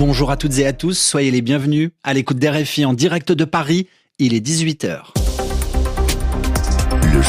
Bonjour à toutes et à tous, soyez les bienvenus à l'écoute d'RFI en direct de Paris, il est 18h. Le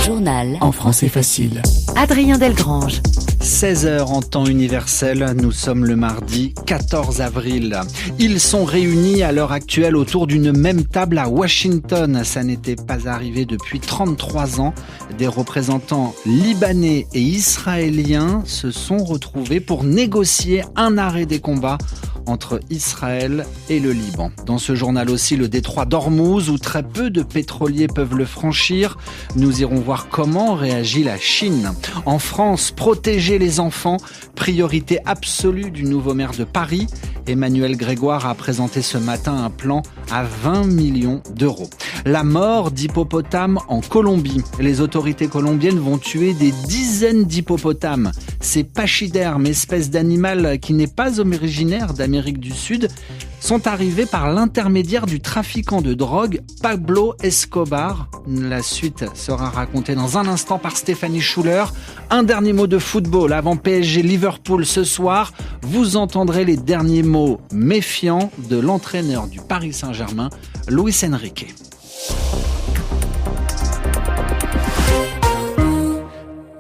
journal en français facile. Adrien Delgrange. 16h en temps universel, nous sommes le mardi 14 avril. Ils sont réunis à l'heure actuelle autour d'une même table à Washington. Ça n'était pas arrivé depuis 33 ans. Des représentants libanais et israéliens se sont retrouvés pour négocier un arrêt des combats entre Israël et le Liban. Dans ce journal aussi, le détroit d'Ormuz, où très peu de pétroliers peuvent le franchir. Nous irons voir comment réagit la Chine. En France, protéger les enfants, priorité absolue du nouveau maire de Paris. Emmanuel Grégoire a présenté ce matin un plan à 20 millions d'euros. La mort d'hippopotames en Colombie. Les autorités colombiennes vont tuer des dizaines d'hippopotames. Ces pachydermes, espèce d'animal qui n'est pas originaire d'Amérique du Sud, sont arrivés par l'intermédiaire du trafiquant de drogue Pablo Escobar. La suite sera racontée dans un instant par Stéphanie Schuller. Un dernier mot de football avant PSG Liverpool ce soir. Vous entendrez les derniers mots méfiants de l'entraîneur du Paris Saint-Germain, Luis Enrique.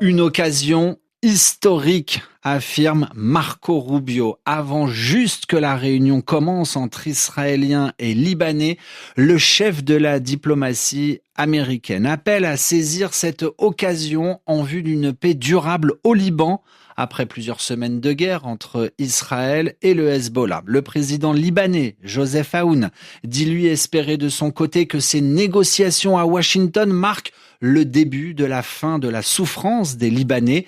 Une occasion historique, affirme Marco Rubio. Avant juste que la réunion commence entre Israéliens et Libanais, le chef de la diplomatie américaine appelle à saisir cette occasion en vue d'une paix durable au Liban, après plusieurs semaines de guerre entre Israël et le Hezbollah. Le président libanais, Joseph Aoun, dit lui espérer de son côté que ces négociations à Washington marquent le début de la fin de la souffrance des Libanais.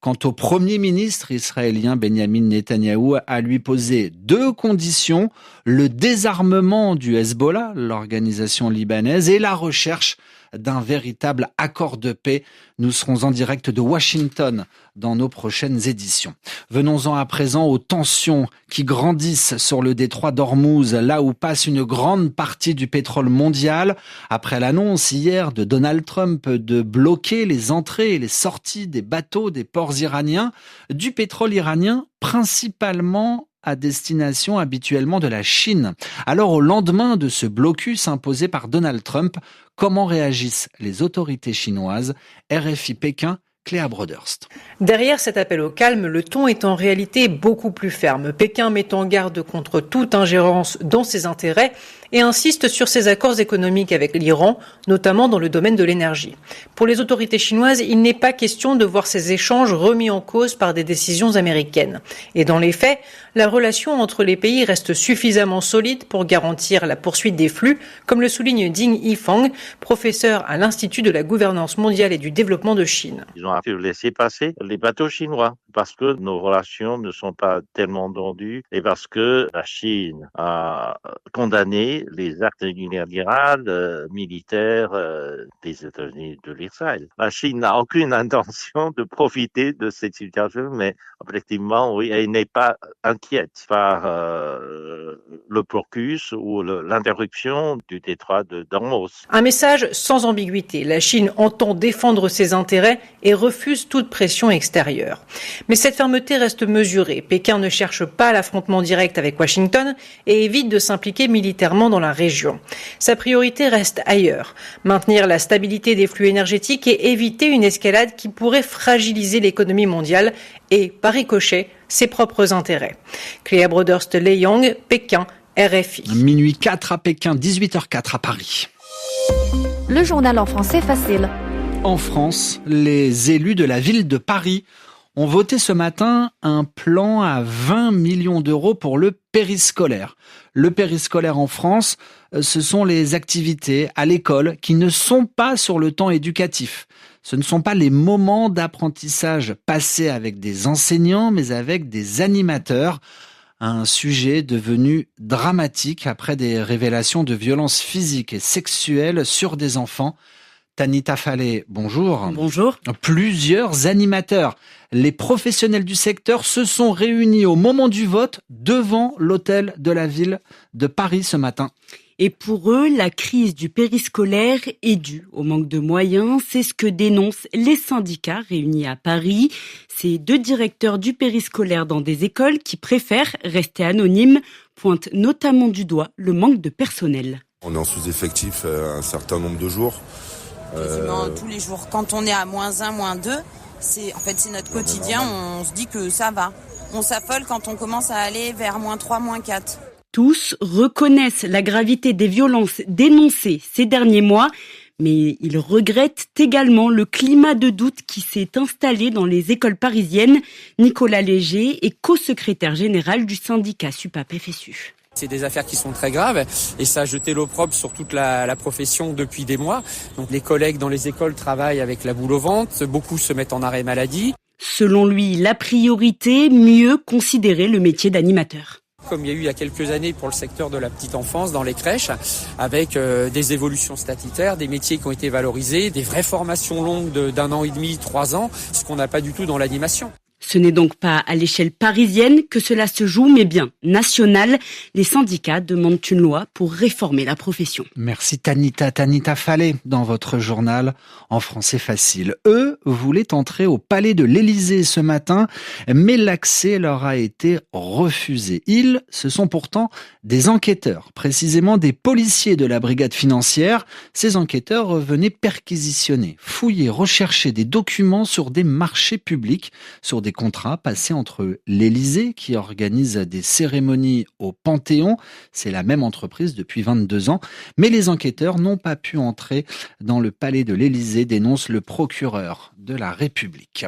Quant au Premier ministre israélien Benjamin Netanyahou, a lui posé deux conditions, le désarmement du Hezbollah, l'organisation libanaise, et la recherche d'un véritable accord de paix. Nous serons en direct de Washington dans nos prochaines éditions. Venons-en à présent aux tensions qui grandissent sur le détroit d'Ormuz, là où passe une grande partie du pétrole mondial. Après l'annonce hier de Donald Trump de bloquer les entrées et les sorties des bateaux des ports iraniens, du pétrole iranien principalement à destination habituellement de la Chine. Alors au lendemain de ce blocus imposé par Donald Trump, comment réagissent les autorités chinoises? RFI Pékin, Cléa Broderst. Derrière cet appel au calme, le ton est en réalité beaucoup plus ferme. Pékin met en garde contre toute ingérence dans ses intérêts et insiste sur ses accords économiques avec l'Iran, notamment dans le domaine de l'énergie. Pour les autorités chinoises, il n'est pas question de voir ces échanges remis en cause par des décisions américaines. Et dans les faits, la relation entre les pays reste suffisamment solide pour garantir la poursuite des flux, comme le souligne Ding Yifang, professeur à l'Institut de la gouvernance mondiale et du développement de Chine. Ils ont laissé passer les bateaux chinois parce que nos relations ne sont pas tellement tendues et parce que la Chine a condamné les actes unilatéraux militaires des États-Unis de l'Israël. La Chine n'a aucune intention de profiter de cette situation, mais objectivement, oui, elle n'est pas inquiète par le blocus ou l'interruption du détroit d'Ormuz. Un message sans ambiguïté. La Chine entend défendre ses intérêts et refuse toute pression extérieure. Mais cette fermeté reste mesurée. Pékin ne cherche pas l'affrontement direct avec Washington et évite de s'impliquer militairement dans la région. Sa priorité reste ailleurs. Maintenir la stabilité des flux énergétiques et éviter une escalade qui pourrait fragiliser l'économie mondiale et, par ricochet, ses propres intérêts. Cléa Broderst-Leyong, Pékin, RFI. Minuit 4 à Pékin, 18h04 à Paris. Le journal en français facile. En France, les élus de la ville de Paris ont voté ce matin un plan à 20 millions d'euros pour le périscolaire. Le périscolaire en France, ce sont les activités à l'école qui ne sont pas sur le temps éducatif. Ce ne sont pas les moments d'apprentissage passés avec des enseignants, mais avec des animateurs. Un sujet devenu dramatique après des révélations de violences physiques et sexuelles sur des enfants. Tanita Fallet, bonjour. Bonjour. Plusieurs animateurs, les professionnels du secteur se sont réunis au moment du vote devant l'hôtel de la ville de Paris ce matin. Et pour eux, la crise du périscolaire est due au manque de moyens. C'est ce que dénoncent les syndicats réunis à Paris. Ces 2 directeurs du périscolaire dans des écoles qui préfèrent rester anonymes pointent notamment du doigt le manque de personnel. On est en sous-effectif un certain nombre de jours. Quasiment tous les jours. Quand on est à -1, -2, c'est notre quotidien. On se dit que ça va. On s'affole quand on commence à aller vers -3, -4. Tous reconnaissent la gravité des violences dénoncées ces derniers mois, mais ils regrettent également le climat de doute qui s'est installé dans les écoles parisiennes. Nicolas Léger est co-secrétaire général du syndicat SUPAP-FSU. C'est des affaires qui sont très graves et ça a jeté l'opprobre sur toute la profession depuis des mois. Donc les collègues dans les écoles travaillent avec la boule au ventre, beaucoup se mettent en arrêt maladie. Selon lui, la priorité, mieux considérer le métier d'animateur. Comme il y a eu il y a quelques années pour le secteur de la petite enfance dans les crèches, avec des évolutions statutaires, des métiers qui ont été valorisés, des vraies formations longues d'1 an et demi, 3 ans, ce qu'on n'a pas du tout dans l'animation. Ce n'est donc pas à l'échelle parisienne que cela se joue, mais bien nationale. Les syndicats demandent une loi pour réformer la profession. Merci Tanita Fallet dans votre journal en français facile. Eux voulaient entrer au palais de l'Élysée ce matin, mais l'accès leur a été refusé. Ils, ce sont pourtant des enquêteurs, précisément des policiers de la brigade financière. Ces enquêteurs venaient perquisitionner, fouiller, rechercher des documents sur des marchés publics, sur des contrats passés entre l'Élysée, qui organise des cérémonies au Panthéon. C'est la même entreprise depuis 22 ans. Mais les enquêteurs n'ont pas pu entrer dans le palais de l'Élysée, dénonce le procureur de la République.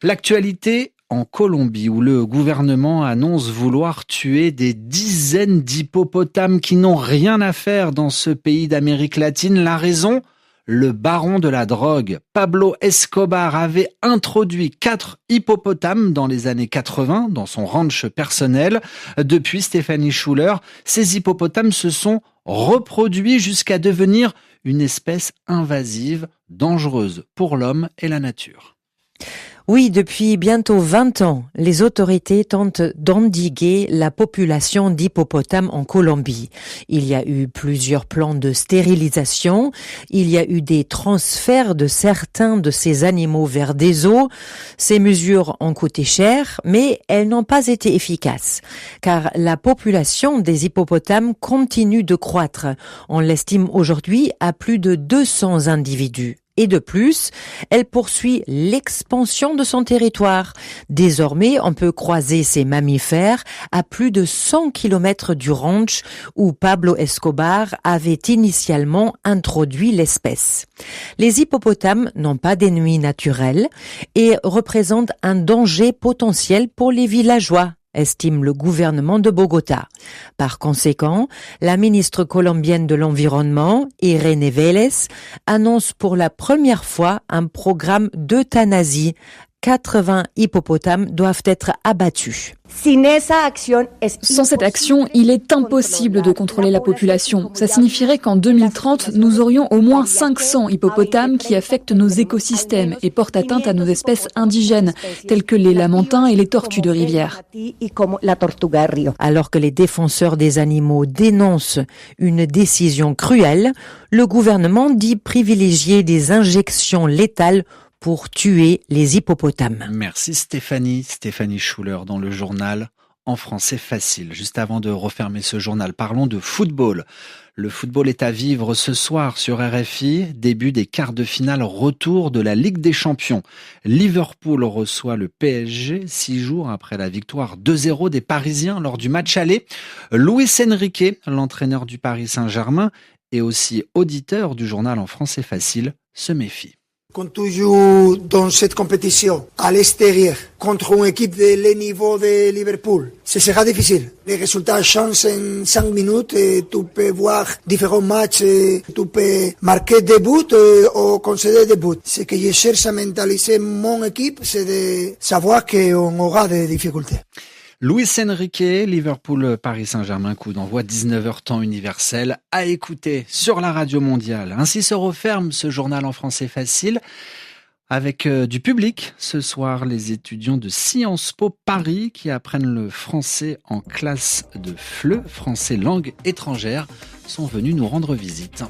L'actualité en Colombie, où le gouvernement annonce vouloir tuer des dizaines d'hippopotames qui n'ont rien à faire dans ce pays d'Amérique latine. La raison ? Le baron de la drogue, Pablo Escobar, avait introduit 4 hippopotames dans les années 80 dans son ranch personnel. Depuis, Stéphanie Schuller, ces hippopotames se sont reproduits jusqu'à devenir une espèce invasive, dangereuse pour l'homme et la nature. Oui, depuis bientôt 20 ans, les autorités tentent d'endiguer la population d'hippopotames en Colombie. Il y a eu plusieurs plans de stérilisation, il y a eu des transferts de certains de ces animaux vers des eaux. Ces mesures ont coûté cher, mais elles n'ont pas été efficaces, car la population des hippopotames continue de croître. On l'estime aujourd'hui à plus de 200 individus. Et de plus, elle poursuit l'expansion de son territoire. Désormais, on peut croiser ces mammifères à plus de 100 km du ranch où Pablo Escobar avait initialement introduit l'espèce. Les hippopotames n'ont pas d'ennemis naturels et représentent un danger potentiel pour les villageois, estime le gouvernement de Bogota. Par conséquent, la ministre colombienne de l'Environnement, Irene Vélez, annonce pour la première fois un programme d'euthanasie. 80 hippopotames doivent être abattus. Sans cette action, il est impossible de contrôler la population. Ça signifierait qu'en 2030, nous aurions au moins 500 hippopotames qui affectent nos écosystèmes et portent atteinte à nos espèces indigènes, telles que les lamantins et les tortues de rivière. Alors que les défenseurs des animaux dénoncent une décision cruelle, le gouvernement dit privilégier des injections létales pour tuer les hippopotames. Merci Stéphanie Schuller dans le journal en français facile. Juste avant de refermer ce journal, parlons de football. Le football est à vivre ce soir sur RFI, début des quarts de finale retour de la Ligue des Champions. Liverpool reçoit le PSG 6 jours après la victoire 2-0 des Parisiens lors du match aller. Luis Enrique, l'entraîneur du Paris Saint-Germain et aussi auditeur du journal en français facile, se méfie. Quand tu joues dans cette compétition à l'extérieur contre une équipe de le niveau de Liverpool, ce sera difficile. Les résultats changent en 5 minutes et tu peux voir différents matchs, tu peux marquer des buts ou concéder des buts. Ce que je cherche à mentaliser mon équipe, c'est de savoir qu'on aura des difficultés. Luis Enrique, Liverpool, Paris Saint-Germain, coup d'envoi 19h temps universel à écouter sur la radio mondiale. Ainsi se referme ce journal en français facile. Avec du public, ce soir, les étudiants de Sciences Po Paris qui apprennent le français en classe de FLE, français langue étrangère, sont venus nous rendre visite.